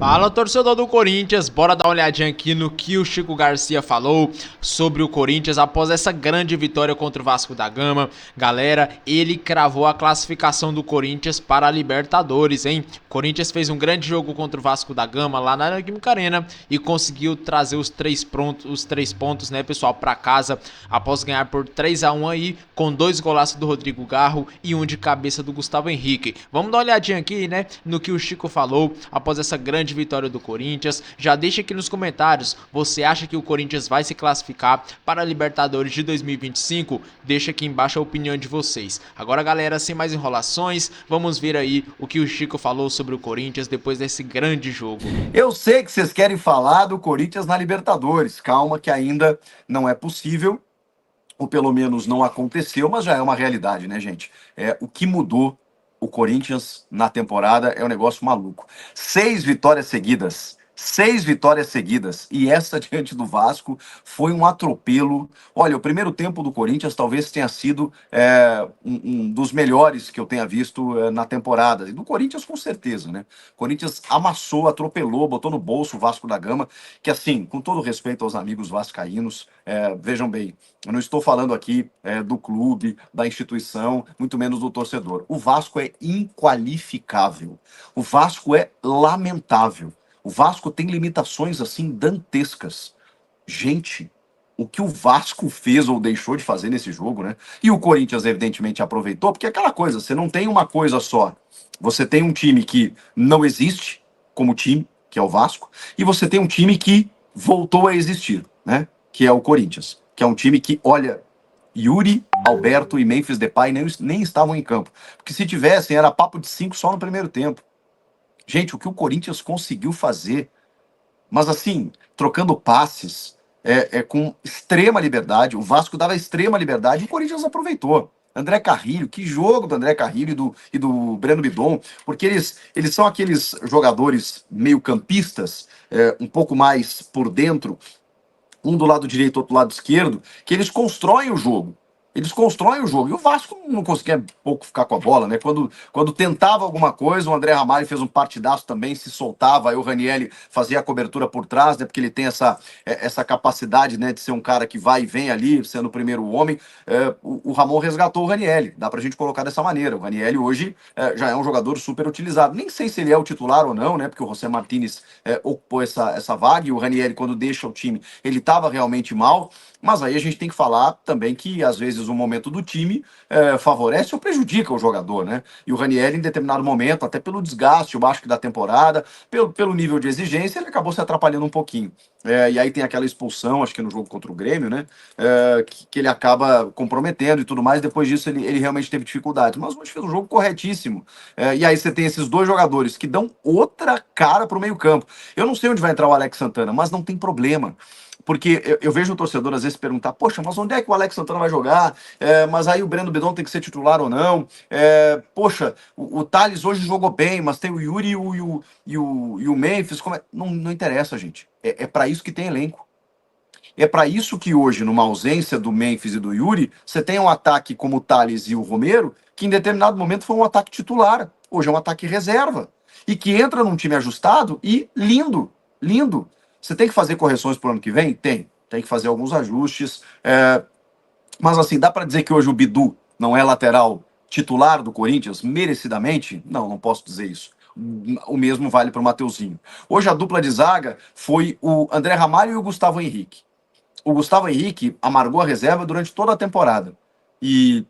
Fala, torcedor do Corinthians, bora dar uma olhadinha aqui no que o Chico Garcia falou sobre o Corinthians após essa grande vitória contra o Vasco da Gama. Galera, ele cravou a classificação do Corinthians para a Libertadores, hein? O Corinthians fez um grande jogo contra o Vasco da Gama lá na Neoquímica Arena e conseguiu trazer os três pontos, né, pessoal, para casa após ganhar por 3-1 aí, com 2 golaços do Rodrigo Garro e um de cabeça do Gustavo Henrique. Vamos dar uma olhadinha aqui, né, no que o Chico falou após essa grande vitória do Corinthians. Já deixa aqui nos comentários, você acha que o Corinthians vai se classificar para a Libertadores de 2025? Deixa aqui embaixo a opinião de vocês. Agora, galera, sem mais enrolações, vamos ver aí o que o Chico falou sobre o Corinthians depois desse grande jogo. Eu sei que vocês querem falar do Corinthians na Libertadores. Calma que ainda não é possível, ou pelo menos não aconteceu, mas já é uma realidade, né, gente? O que mudou o Corinthians na temporada é um negócio maluco. 6 vitórias seguidas. 6 vitórias seguidas. E essa diante do Vasco foi um atropelo. Olha, o primeiro tempo do Corinthians talvez tenha sido um dos melhores que eu tenha visto na temporada. E do Corinthians, com certeza, né? O Corinthians amassou, atropelou, botou no bolso o Vasco da Gama, que assim, com todo respeito aos amigos vascaínos, vejam bem, eu não estou falando aqui do clube, da instituição, muito menos do torcedor. O Vasco é inqualificável. O Vasco é lamentável. O Vasco tem limitações assim dantescas. Gente, o que o Vasco fez ou deixou de fazer nesse jogo, né? E o Corinthians evidentemente aproveitou, porque é aquela coisa, você não tem uma coisa só. Você tem um time que não existe como time, que é o Vasco, e você tem um time que voltou a existir, né? Que é o Corinthians, que é um time que, olha, Yuri, Alberto e Memphis Depay nem estavam em campo. Porque se tivessem, era papo de 5 só no primeiro tempo. Gente, o que o Corinthians conseguiu fazer, mas assim, trocando passes, com extrema liberdade, o Vasco dava extrema liberdade e o Corinthians aproveitou. André Carrilho, que jogo do André Carrilho e do Breno Bidon, porque eles são aqueles jogadores meio campistas, um pouco mais por dentro, um do lado direito, outro do lado esquerdo, que eles constroem o jogo. Eles constroem o jogo. E o Vasco não conseguia pouco ficar com a bola, né? Quando tentava alguma coisa, o André Ramalho fez um partidaço também, se soltava, aí o Ranieri fazia a cobertura por trás, né? Porque ele tem essa capacidade, né, de ser um cara que vai e vem ali, sendo o primeiro homem. O Ramon resgatou o Ranieri, dá pra gente colocar dessa maneira. O Ranieri hoje já é um jogador super utilizado. Nem sei se ele é o titular ou não, né? Porque o José Martínez ocupou essa vaga e o Ranieri, quando deixa o time, ele estava realmente mal. Mas aí a gente tem que falar também que, às vezes, o momento do time favorece ou prejudica o jogador, né? E o Ranieri, em determinado momento, até pelo desgaste, eu acho que da temporada, pelo nível de exigência, ele acabou se atrapalhando um pouquinho. E aí tem aquela expulsão, acho que no jogo contra o Grêmio, né? Que ele acaba comprometendo e tudo mais. Depois disso, ele realmente teve dificuldade. Mas hoje fez um jogo corretíssimo. E aí você tem esses dois jogadores que dão outra cara para o meio-campo. Eu não sei onde vai entrar o Alex Santana, mas não tem problema. Porque eu vejo o torcedor às vezes perguntar, poxa, mas onde é que o Alex Santana vai jogar? Mas aí o Breno Bidon tem que ser titular ou não? Poxa, o Thales hoje jogou bem, mas tem o Yuri e o Memphis. Não interessa, gente. É para isso que tem elenco. É para isso que hoje, numa ausência do Memphis e do Yuri, você tem um ataque como o Thales e o Romero, que em determinado momento foi um ataque titular. Hoje é um ataque reserva. E que entra num time ajustado e lindo, lindo. Você tem que fazer correções para o ano que vem? Tem que fazer alguns ajustes. Mas assim, dá para dizer que hoje o Bidu não é lateral titular do Corinthians, merecidamente? Não posso dizer isso. O mesmo vale para o Mateuzinho. Hoje a dupla de zaga foi o André Ramalho e o Gustavo Henrique. O Gustavo Henrique amargou a reserva durante toda a temporada. E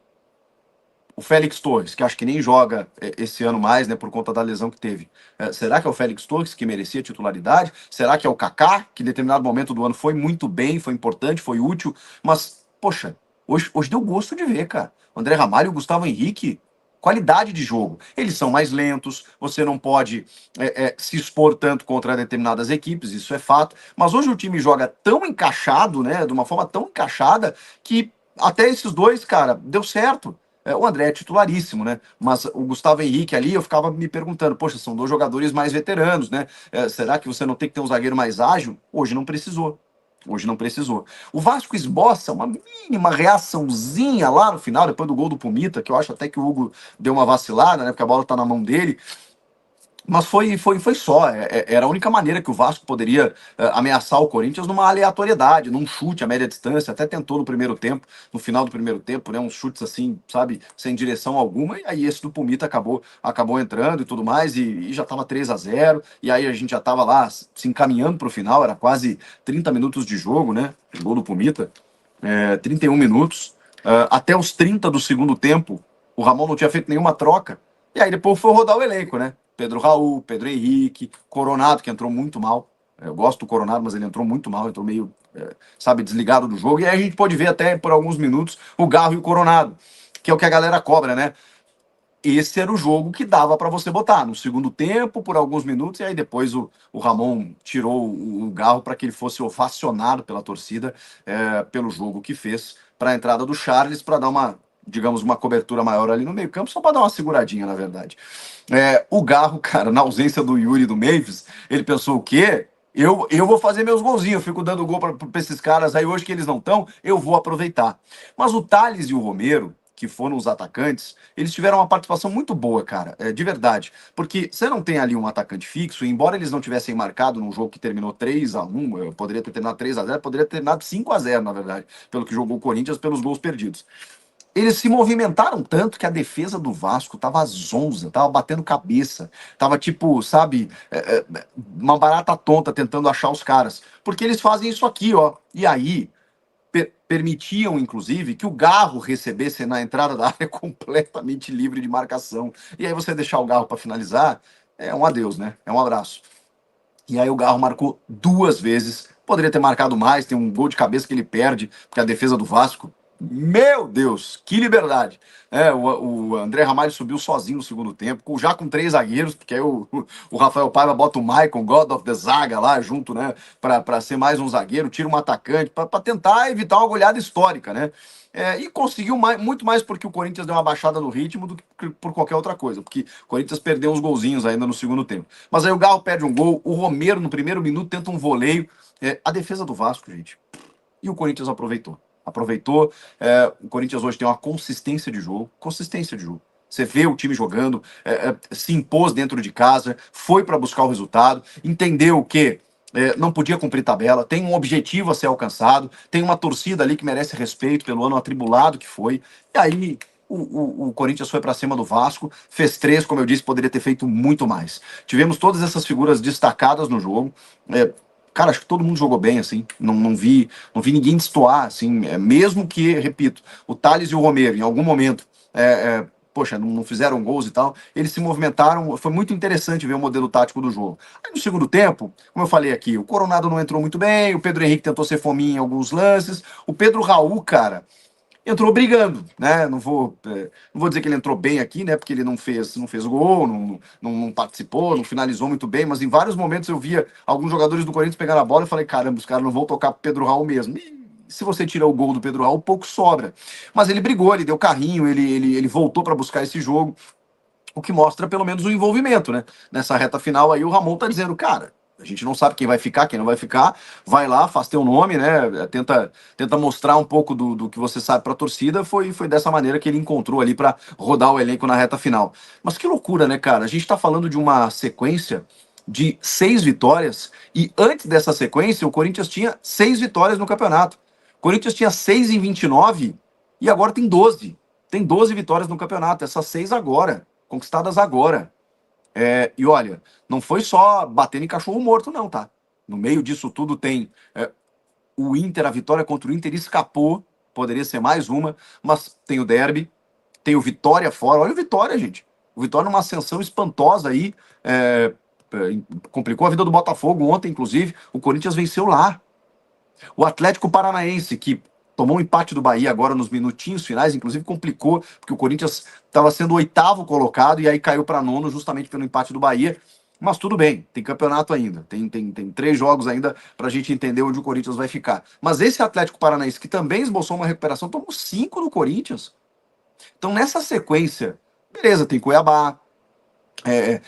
o Félix Torres, que acho que nem joga esse ano mais, né, por conta da lesão que teve. Será que é o Félix Torres que merecia titularidade? Será que é o Kaká, que em determinado momento do ano foi muito bem, foi importante, foi útil? Mas, poxa, hoje deu gosto de ver, cara. O André Ramalho e o Gustavo Henrique, qualidade de jogo. Eles são mais lentos, você não pode se expor tanto contra determinadas equipes, isso é fato. Mas hoje o time joga tão encaixado, né, de uma forma tão encaixada, que até esses dois, cara, deu certo. O André é titularíssimo, né? Mas o Gustavo Henrique ali, eu ficava me perguntando, poxa, são dois jogadores mais veteranos, né? Será que você não tem que ter um zagueiro mais ágil? Hoje não precisou. Hoje não precisou. O Vasco esboça uma mínima reaçãozinha lá no final, depois do gol do Pumita, que eu acho até que o Hugo deu uma vacilada, né? Porque a bola tá na mão dele. Mas foi só. Era a única maneira que o Vasco poderia ameaçar o Corinthians numa aleatoriedade, num chute a média distância. Até tentou no primeiro tempo, no final do primeiro tempo, né? Uns chutes assim, sabe, sem direção alguma. E aí esse do Pumita acabou entrando e tudo mais. E já estava 3-0. E aí a gente já estava lá se encaminhando para o final. Era quase 30 minutos de jogo, né? O gol do Pumita. 31 minutos. Até os 30 do segundo tempo, o Ramon não tinha feito nenhuma troca. E aí depois foi rodar o elenco, né? Pedro Raul, Pedro Henrique, Coronado, que entrou muito mal. Eu gosto do Coronado, mas ele entrou muito mal, entrou meio, sabe, desligado do jogo. E aí a gente pode ver até por alguns minutos o Garro e o Coronado, que é o que a galera cobra, né? Esse era o jogo que dava para você botar no segundo tempo, por alguns minutos, e aí depois o Ramon tirou o Garro para que ele fosse ovacionado pela torcida pelo jogo que fez para a entrada do Charles, para dar uma, digamos, uma cobertura maior ali no meio-campo, só para dar uma seguradinha, na verdade. O Garro, cara, na ausência do Yuri e do Memphis, ele pensou o quê? Eu vou fazer meus golzinhos, eu fico dando gol para esses caras aí hoje que eles não estão, eu vou aproveitar. Mas o Thales e o Romero, que foram os atacantes, eles tiveram uma participação muito boa, cara, de verdade. Porque você não tem ali um atacante fixo, e embora eles não tivessem marcado num jogo que terminou 3-1, poderia ter terminado 3-0, poderia ter terminado 5-0, na verdade, pelo que jogou o Corinthians, pelos gols perdidos. Eles se movimentaram tanto que a defesa do Vasco tava zonza, tava batendo cabeça, tava tipo, sabe, uma barata tonta tentando achar os caras. Porque eles fazem isso aqui, ó. E aí, permitiam, inclusive, que o Garro recebesse na entrada da área completamente livre de marcação. E aí você deixar o Garro para finalizar, é um adeus, né? É um abraço. E aí o Garro marcou duas vezes. Poderia ter marcado mais, tem um gol de cabeça que ele perde, porque a defesa do Vasco. Meu Deus, que liberdade. O André Ramalho subiu sozinho no segundo tempo, já com três zagueiros, porque aí o Rafael Paiva bota o Maicon, God of the Zaga lá junto, né? Para ser mais um zagueiro, tira um atacante, para tentar evitar uma goleada histórica, né? E conseguiu muito mais porque o Corinthians deu uma baixada no ritmo do que por qualquer outra coisa, porque o Corinthians perdeu uns golzinhos ainda no segundo tempo. Mas aí o Galo perde um gol, o Romero no primeiro minuto tenta um voleio. A defesa do Vasco, gente. E o Corinthians aproveitou. Aproveitou. O Corinthians hoje tem uma consistência de jogo. Consistência de jogo. Você vê o time jogando, se impôs dentro de casa, foi para buscar o resultado, entendeu que não podia cumprir tabela, tem um objetivo a ser alcançado, tem uma torcida ali que merece respeito pelo ano atribulado que foi. E aí o Corinthians foi para cima do Vasco, fez três, como eu disse, poderia ter feito muito mais. Tivemos todas essas figuras destacadas no jogo. Cara, acho que todo mundo jogou bem, assim. Não vi ninguém destoar, assim. Mesmo que, repito, o Thales e o Romero, em algum momento, poxa, não fizeram gols e tal, eles se movimentaram. Foi muito interessante ver o modelo tático do jogo. Aí no segundo tempo, como eu falei aqui, o Coronado não entrou muito bem, o Pedro Henrique tentou ser fominha em alguns lances, o Pedro Raul, cara, entrou brigando, né? Não vou dizer que ele entrou bem aqui, né? Porque ele não fez gol, não participou, não finalizou muito bem, mas em vários momentos eu via alguns jogadores do Corinthians pegar a bola e falei, caramba, os caras não vão tocar pro Pedro Raul mesmo. E se você tira o gol do Pedro Raul, pouco sobra. Mas ele brigou, ele deu carrinho, ele voltou para buscar esse jogo, o que mostra pelo menos o envolvimento, né? Nessa reta final aí o Ramon tá dizendo, cara, a gente não sabe quem vai ficar, quem não vai ficar. Vai lá, faz teu nome, né? Tenta mostrar um pouco do que você sabe para a torcida. Foi dessa maneira que ele encontrou ali para rodar o elenco na reta final. Mas que loucura, né, cara? A gente está falando de uma sequência de 6 vitórias e antes dessa sequência o Corinthians tinha 6 vitórias no campeonato. O Corinthians tinha 6 em 29 e agora tem 12. Tem 12 vitórias no campeonato. Essas 6 agora, conquistadas agora. E olha, não foi só batendo em cachorro morto, não, tá? No meio disso tudo tem o Inter, a vitória contra o Inter escapou, poderia ser mais uma, mas tem o derby, tem o Vitória fora. Olha o Vitória, gente. O Vitória numa ascensão espantosa aí, complicou a vida do Botafogo ontem, inclusive. O Corinthians venceu lá. O Atlético Paranaense, que tomou um empate do Bahia agora nos minutinhos finais, inclusive complicou, porque o Corinthians estava sendo o 8º colocado e aí caiu para nono justamente pelo empate do Bahia. Mas tudo bem, tem campeonato ainda, tem 3 jogos ainda para a gente entender onde o Corinthians vai ficar. Mas esse Atlético Paranaense, que também esboçou uma recuperação, tomou 5 do Corinthians. Então nessa sequência, beleza, tem Cuiabá.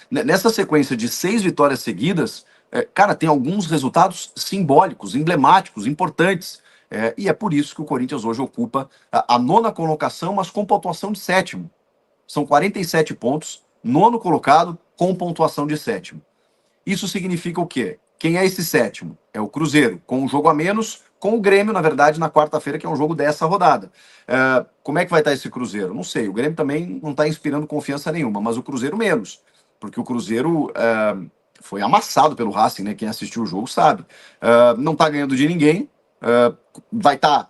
Nessa sequência de 6 vitórias seguidas, cara, tem alguns resultados simbólicos, emblemáticos, importantes. E é por isso que o Corinthians hoje ocupa a nona colocação, mas com pontuação de sétimo. São 47 pontos, nono colocado, com pontuação de sétimo. Isso significa o quê? Quem é esse sétimo? É o Cruzeiro, com um jogo a menos, com o Grêmio, na verdade, na quarta-feira, que é um jogo dessa rodada. Como é que vai estar esse Cruzeiro? Não sei. O Grêmio também não está inspirando confiança nenhuma, mas o Cruzeiro menos. Porque o Cruzeiro foi amassado pelo Racing, né? Quem assistiu o jogo sabe. Não está ganhando de ninguém. Vai estar,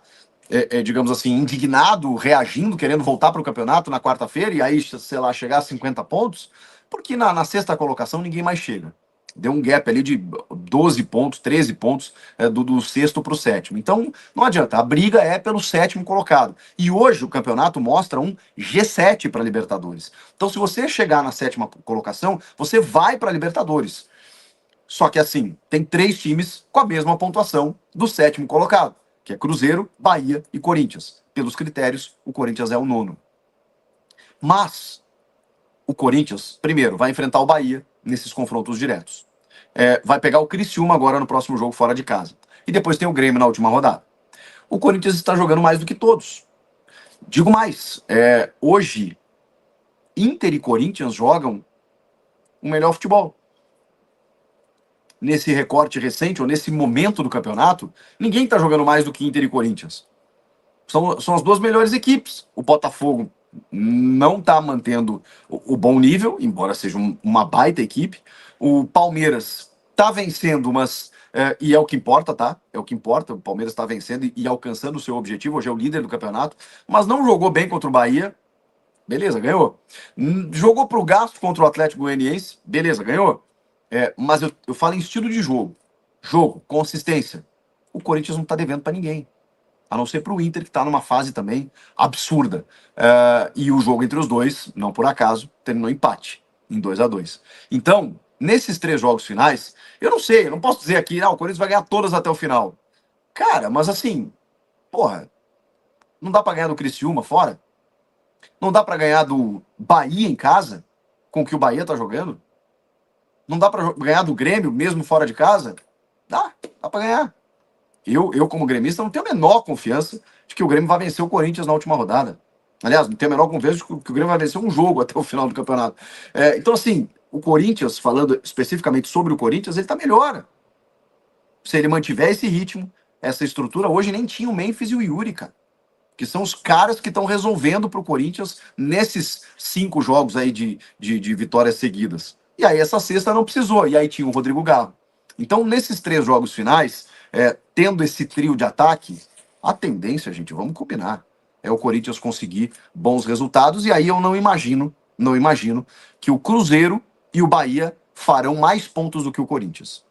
digamos assim, indignado, reagindo, querendo voltar para o campeonato na quarta-feira e aí, sei lá, chegar a 50 pontos, porque na sexta colocação ninguém mais chega. Deu um gap ali de 12 pontos, 13 pontos do sexto para o sétimo. Então, não adianta, a briga é pelo sétimo colocado. E hoje o campeonato mostra um G7 para Libertadores. Então, se você chegar na sétima colocação, você vai para Libertadores. Só que assim, tem 3 times com a mesma pontuação do sétimo colocado, que é Cruzeiro, Bahia e Corinthians. Pelos critérios, o Corinthians é o nono. Mas o Corinthians, primeiro, vai enfrentar o Bahia nesses confrontos diretos. Vai pegar o Criciúma agora no próximo jogo fora de casa. E depois tem o Grêmio na última rodada. O Corinthians está jogando mais do que todos. Digo mais, hoje, Inter e Corinthians jogam o melhor futebol. Nesse recorte recente, ou nesse momento do campeonato, ninguém está jogando mais do que Inter e Corinthians. São as duas melhores equipes. O Botafogo não está mantendo o bom nível, embora seja uma baita equipe. O Palmeiras está vencendo, mas e é o que importa, tá? É o que importa. O Palmeiras está vencendo e alcançando o seu objetivo. Hoje é o líder do campeonato, mas não jogou bem contra o Bahia. Beleza, ganhou. Jogou pro gasto contra o Atlético Goianiense. Beleza, ganhou. Mas eu falo em estilo de jogo. Jogo, consistência. O Corinthians não está devendo para ninguém. A não ser para o Inter, que está numa fase também absurda. E o jogo entre os dois, não por acaso, terminou empate, em 2-2. Então, nesses 3 jogos finais, eu não sei, eu não posso dizer aqui, o Corinthians vai ganhar todas até o final. Cara, mas assim, porra, não dá para ganhar do Criciúma fora? Não dá para ganhar do Bahia em casa, com o que o Bahia tá jogando? Não dá para ganhar do Grêmio, mesmo fora de casa? Dá para ganhar. Eu, como gremista, não tenho a menor confiança de que o Grêmio vai vencer o Corinthians na última rodada. Aliás, não tenho a menor confiança de que o Grêmio vai vencer um jogo até o final do campeonato. Então, assim, o Corinthians, falando especificamente sobre o Corinthians, ele tá melhor. Se ele mantiver esse ritmo, essa estrutura, hoje nem tinha o Memphis e o Yuri, cara. Que são os caras que estão resolvendo pro Corinthians nesses 5 jogos aí de vitórias seguidas. E aí essa sexta não precisou, e aí tinha o Rodrigo Garro. Então, nesses 3 jogos finais, tendo esse trio de ataque, a tendência, gente, vamos combinar, é o Corinthians conseguir bons resultados, e aí eu não imagino que o Cruzeiro e o Bahia farão mais pontos do que o Corinthians.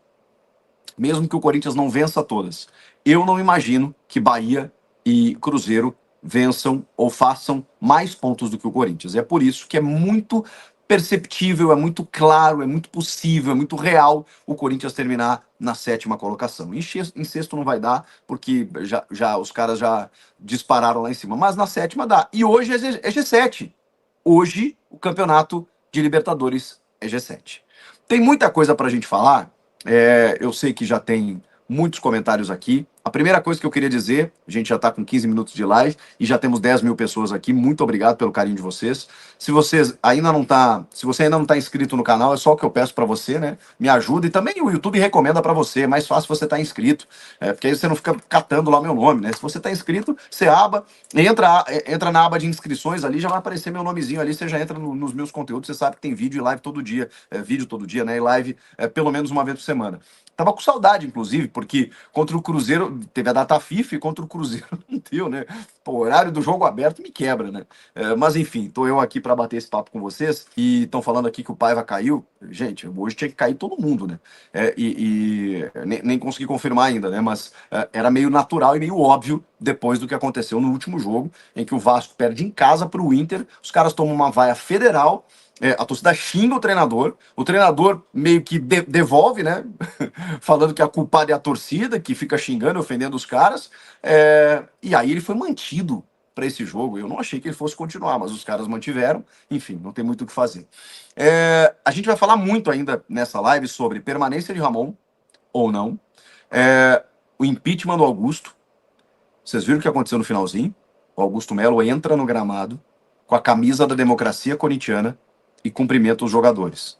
Mesmo que o Corinthians não vença todas. Eu não imagino que Bahia e Cruzeiro vençam ou façam mais pontos do que o Corinthians. É por isso que é muito perceptível, é muito claro, é muito possível, é muito real o Corinthians terminar na 7ª colocação. Em sexto não vai dar, porque já os caras já dispararam lá em cima, mas na 7ª dá. E hoje é G7. Hoje o campeonato de Libertadores é G7. Tem muita coisa pra gente falar, eu sei que já tem muitos comentários aqui. A primeira coisa que eu queria dizer, a gente já está com 15 minutos de live e já temos 10 mil pessoas aqui. Muito obrigado pelo carinho de vocês. Se você ainda não está inscrito no canal, é só o que eu peço para você, né? Me ajuda, e também o YouTube recomenda para você. É mais fácil você estar inscrito, porque aí você não fica catando lá meu nome, né? Se você está inscrito, você entra na aba de inscrições ali, já vai aparecer meu nomezinho ali, você já entra nos meus conteúdos, você sabe que tem vídeo e live todo dia, vídeo todo dia, né? E live pelo menos uma vez por semana. Tava com saudade, inclusive, porque contra o Cruzeiro teve a data FIFA e contra o Cruzeiro não deu, né? Pô, o horário do jogo aberto me quebra, né? Mas enfim, tô eu aqui para bater esse papo com vocês e estão falando aqui que o Paiva caiu. Gente, hoje tinha que cair todo mundo, né? Nem consegui confirmar ainda, né? Mas era meio natural e meio óbvio depois do que aconteceu no último jogo, em que o Vasco perde em casa para o Inter, os caras tomam uma vaia federal. A torcida xinga o treinador meio que devolve, né? Falando que a culpada é a torcida, que fica xingando, ofendendo os caras. E aí ele foi mantido para esse jogo. Eu não achei que ele fosse continuar, mas os caras mantiveram. Enfim, não tem muito o que fazer. A gente vai falar muito ainda nessa live sobre permanência de Ramon ou não, o impeachment do Augusto. Vocês viram o que aconteceu no finalzinho? O Augusto Melo entra no gramado com a camisa da democracia corintiana e cumprimenta os jogadores.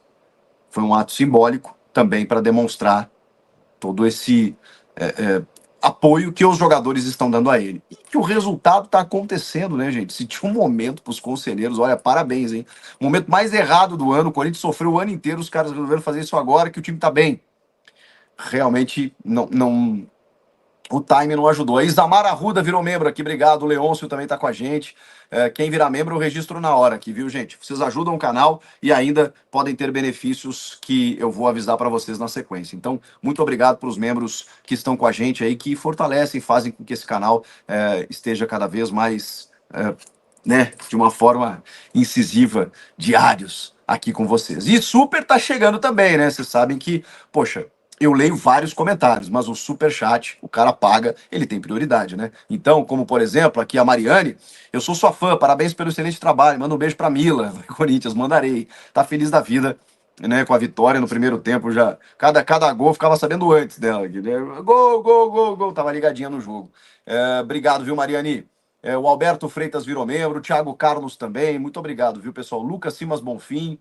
Foi um ato simbólico também para demonstrar todo esse apoio que os jogadores estão dando a ele. E que o resultado está acontecendo, né, gente? Se tinha um momento para os conselheiros, olha, parabéns, hein? O momento mais errado do ano, o Corinthians sofreu o ano inteiro, os caras resolveram fazer isso agora que o time está bem. Realmente não o time não ajudou. A Isamar Arruda virou membro aqui, obrigado. O Leôncio também tá com a gente. Quem virar membro, eu registro na hora aqui, viu, gente? Vocês ajudam o canal e ainda podem ter benefícios que eu vou avisar para vocês na sequência. Então, muito obrigado para os membros que estão com a gente aí, que fortalecem, fazem com que esse canal esteja cada vez mais, né, de uma forma incisiva, diários aqui com vocês. E super tá chegando também, né? Vocês sabem que, poxa, eu leio vários comentários, mas o superchat, o cara paga, ele tem prioridade, né? Então, como por exemplo, aqui a Mariane, eu sou sua fã, parabéns pelo excelente trabalho, manda um beijo pra Mila, Corinthians, mandarei. Tá feliz da vida, né, com a vitória no primeiro tempo já. Cada gol ficava sabendo antes dela, aqui, né? Gol, gol, gol, gol, tava ligadinha no jogo. Obrigado, viu, Mariane? O Alberto Freitas virou membro, o Thiago Carlos também, muito obrigado, viu, pessoal? Lucas Simas Bonfim,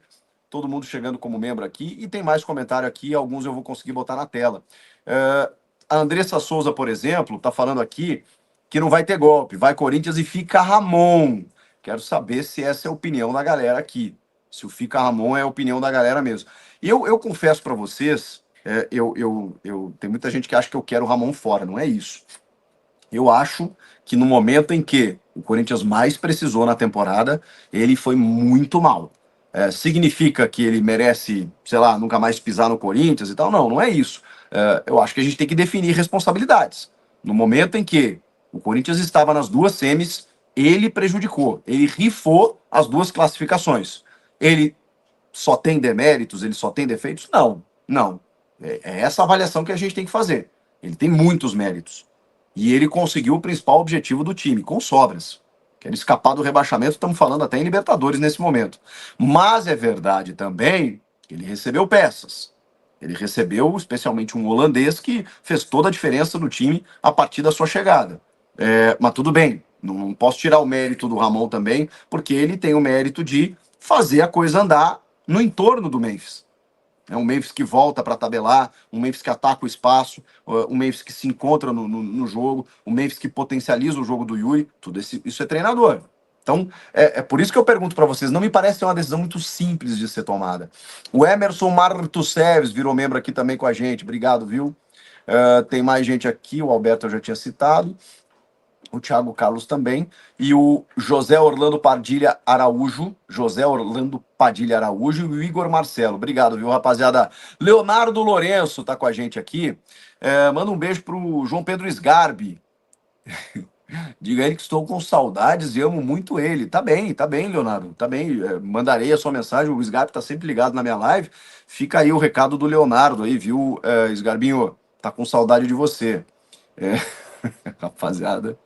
todo mundo chegando como membro aqui, e tem mais comentário aqui, alguns eu vou conseguir botar na tela. A Andressa Souza, por exemplo, tá falando aqui que não vai ter golpe, vai Corinthians e fica Ramon. Quero saber se essa é a opinião da galera aqui, se o fica Ramon é a opinião da galera mesmo. E eu confesso para vocês, tem muita gente que acha que eu quero o Ramon fora, não é isso. Eu acho que no momento em que o Corinthians mais precisou na temporada, ele foi muito mal. Significa que ele merece, sei lá, nunca mais pisar no Corinthians e tal? Não, não é isso. Eu acho que a gente tem que definir responsabilidades. No momento em que o Corinthians estava nas duas semis, ele prejudicou, ele rifou as duas classificações. Ele só tem deméritos, ele só tem defeitos? Não, não. É essa avaliação que a gente tem que fazer. Ele tem muitos méritos. E ele conseguiu o principal objetivo do time, com sobras. Quer escapar do rebaixamento, estamos falando até em Libertadores nesse momento. Mas é verdade também que ele recebeu peças. Ele recebeu especialmente um holandês que fez toda a diferença no time a partir da sua chegada. Mas tudo bem, não posso tirar o mérito do Ramon também, porque ele tem o mérito de fazer a coisa andar no entorno do Memphis. É um Memphis que volta para tabelar, um Memphis que ataca o espaço, um Memphis que se encontra no jogo, um Memphis que potencializa o jogo do Yuri, tudo isso é treinador. Então, é por isso que eu pergunto para vocês, não me parece ser uma decisão muito simples de ser tomada. O Emerson Martusseves virou membro aqui também com a gente, obrigado, viu? Tem mais gente aqui, o Alberto eu já tinha citado, o Thiago Carlos também, e o José Orlando Padilha Araújo e o Igor Marcelo. Obrigado, viu, rapaziada? Leonardo Lourenço tá com a gente aqui. Manda um beijo pro João Pedro Sgarbi. Diga a ele que estou com saudades e amo muito ele. Tá bem, Leonardo, tá bem. Mandarei a sua mensagem, o Sgarbi tá sempre ligado na minha live. Fica aí o recado do Leonardo aí, viu, Sgarbinho? Tá com saudade de você. Rapaziada,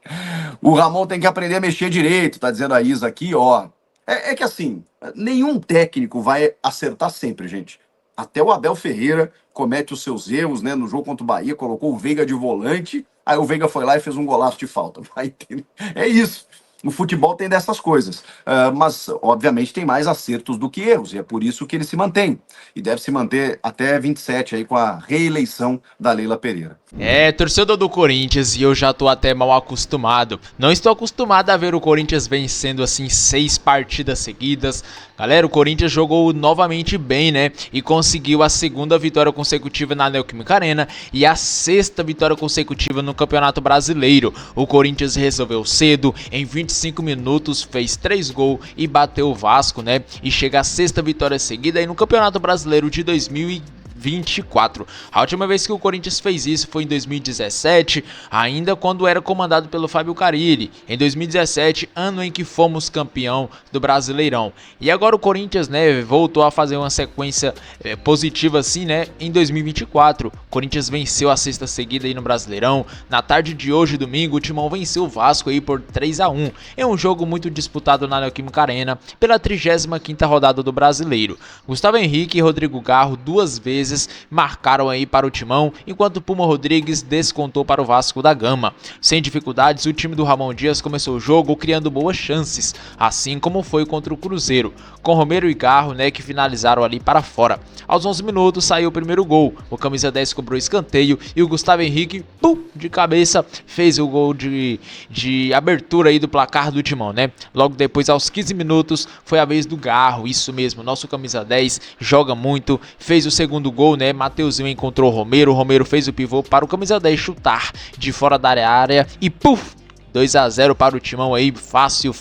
o Ramon tem que aprender a mexer direito, tá dizendo a Isa aqui, ó. É que assim, nenhum técnico vai acertar sempre, gente. Até o Abel Ferreira comete os seus erros, né? No jogo contra o Bahia, colocou o Veiga de volante, aí o Veiga foi lá e fez um golaço de falta. Vai entender? É isso. O futebol tem dessas coisas, mas obviamente tem mais acertos do que erros, e é por isso que ele se mantém, e deve se manter até 27 aí com a reeleição da Leila Pereira. Torcedor do Corinthians, e eu já tô até mal acostumado. Não estou acostumado a ver o Corinthians vencendo assim 6 partidas seguidas. Galera, o Corinthians jogou novamente bem, né? E conseguiu a segunda vitória consecutiva na Neoquímica Arena e a 6ª vitória consecutiva no Campeonato Brasileiro. O Corinthians resolveu cedo, em 25 minutos fez 3 gols e bateu o Vasco, né? E chega a 6ª vitória seguida aí no Campeonato Brasileiro de 2024. A última vez que o Corinthians fez isso foi em 2017, ainda quando era comandado pelo Fábio Carille. Em 2017, ano em que fomos campeão do Brasileirão. E agora o Corinthians, né, voltou a fazer uma sequência positiva assim, né, em 2024. O Corinthians venceu a 6ª seguida aí no Brasileirão. Na tarde de hoje, domingo, o Timão venceu o Vasco aí por 3-1. É um jogo muito disputado na Neoquímica Arena pela 35ª rodada do Brasileiro. Gustavo Henrique e Rodrigo Garro 2 vezes vezes marcaram aí para o Timão, enquanto o Puma Rodrigues descontou para o Vasco da Gama. Sem dificuldades, o time do Ramon Dias começou o jogo criando boas chances, assim como foi contra o Cruzeiro, com Romero e Garro, né, que finalizaram ali para fora. Aos 11 minutos saiu o primeiro gol, o camisa 10 cobrou escanteio e o Gustavo Henrique, de cabeça, fez o gol de abertura aí do placar do Timão, né? Logo depois, aos 15 minutos, foi a vez do Garro, isso mesmo, nosso camisa 10 joga muito, fez o segundo gol, né? Mateuzinho encontrou o Romero fez o pivô para o camisa 10 chutar de fora da área e 2 a 0 para o Timão aí, fácil.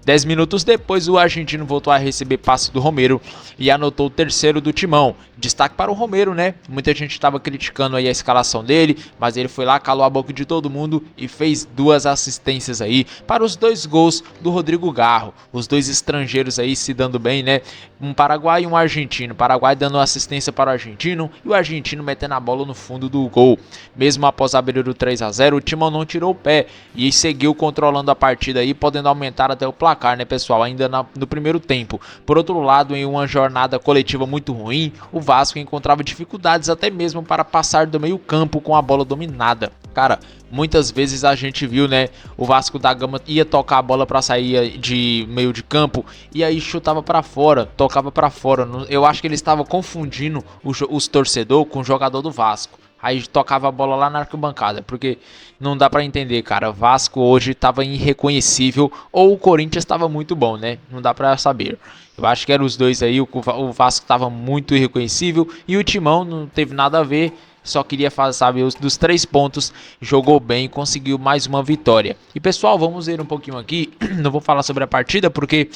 10 minutos depois, o argentino voltou a receber passe do Romero e anotou o terceiro do Timão. Destaque para o Romero, né? Muita gente estava criticando aí a escalação dele, mas ele foi lá, calou a boca de todo mundo e fez 2 assistências aí para os 2 gols do Rodrigo Garro. Os 2 estrangeiros aí se dando bem, né? Um paraguai e um argentino. O paraguai dando assistência para o argentino e o argentino metendo a bola no fundo do gol. Mesmo após abrir o 3 a 0, o Timão não tirou o pé e seguiu controlando a partida aí, podendo aumentar até o placar, né, pessoal, ainda no primeiro tempo. Por outro lado, em uma jornada coletiva muito ruim, o Vasco encontrava dificuldades até mesmo para passar do meio campo com a bola dominada. Cara, muitas vezes a gente viu, né, o Vasco da Gama ia tocar a bola para sair de meio de campo e aí chutava para fora, tocava para fora. Eu acho que ele estava confundindo os torcedores com o jogador do Vasco. Aí tocava a bola lá na arquibancada, porque não dá pra entender, cara. O Vasco hoje tava irreconhecível ou o Corinthians tava muito bom, né? Não dá pra saber. Eu acho que eram os dois aí, o Vasco tava muito irreconhecível e o Timão não teve nada a ver. Só queria saber dos 3 pontos, jogou bem, conseguiu mais uma vitória. E pessoal, vamos ver um pouquinho aqui, não vou falar sobre a partida porque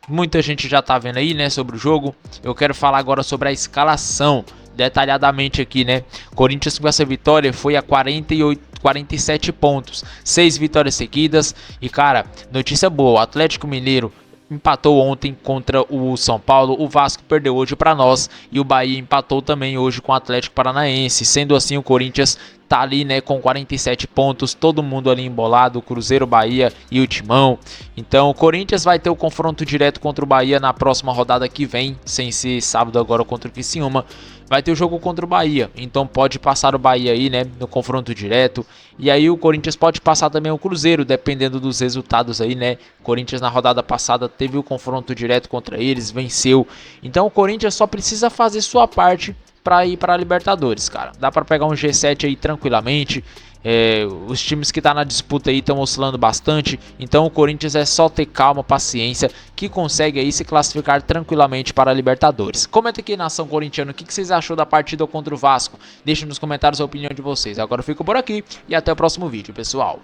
muita gente já tá vendo aí, né, sobre o jogo. Eu quero falar agora sobre a escalação, detalhadamente aqui, né. Corinthians com essa vitória foi a 47 pontos, 6 vitórias seguidas. E cara, notícia boa, o Atlético Mineiro empatou ontem contra o São Paulo, o Vasco perdeu hoje para nós e o Bahia empatou também hoje com o Atlético Paranaense. Sendo assim, o Corinthians tá ali, né, com 47 pontos, todo mundo ali embolado, o Cruzeiro, Bahia e o Timão. Então o Corinthians vai ter o confronto direto contra o Bahia na próxima rodada que vem, sem ser sábado agora contra o Criciúma. Vai ter o jogo contra o Bahia, então pode passar o Bahia aí, né, no confronto direto. E aí o Corinthians pode passar também o Cruzeiro, dependendo dos resultados aí, né. O Corinthians na rodada passada teve o confronto direto contra eles, venceu. Então o Corinthians só precisa fazer sua parte para ir para a Libertadores, cara. Dá para pegar um G7 aí tranquilamente. Os times que tá na disputa aí estão oscilando bastante, então o Corinthians é só ter calma, paciência, que consegue aí se classificar tranquilamente para a Libertadores. Comenta aqui, nação corintiana, o que vocês achou da partida contra o Vasco. Deixe nos comentários a opinião de vocês. Agora eu fico por aqui e até o próximo vídeo, pessoal.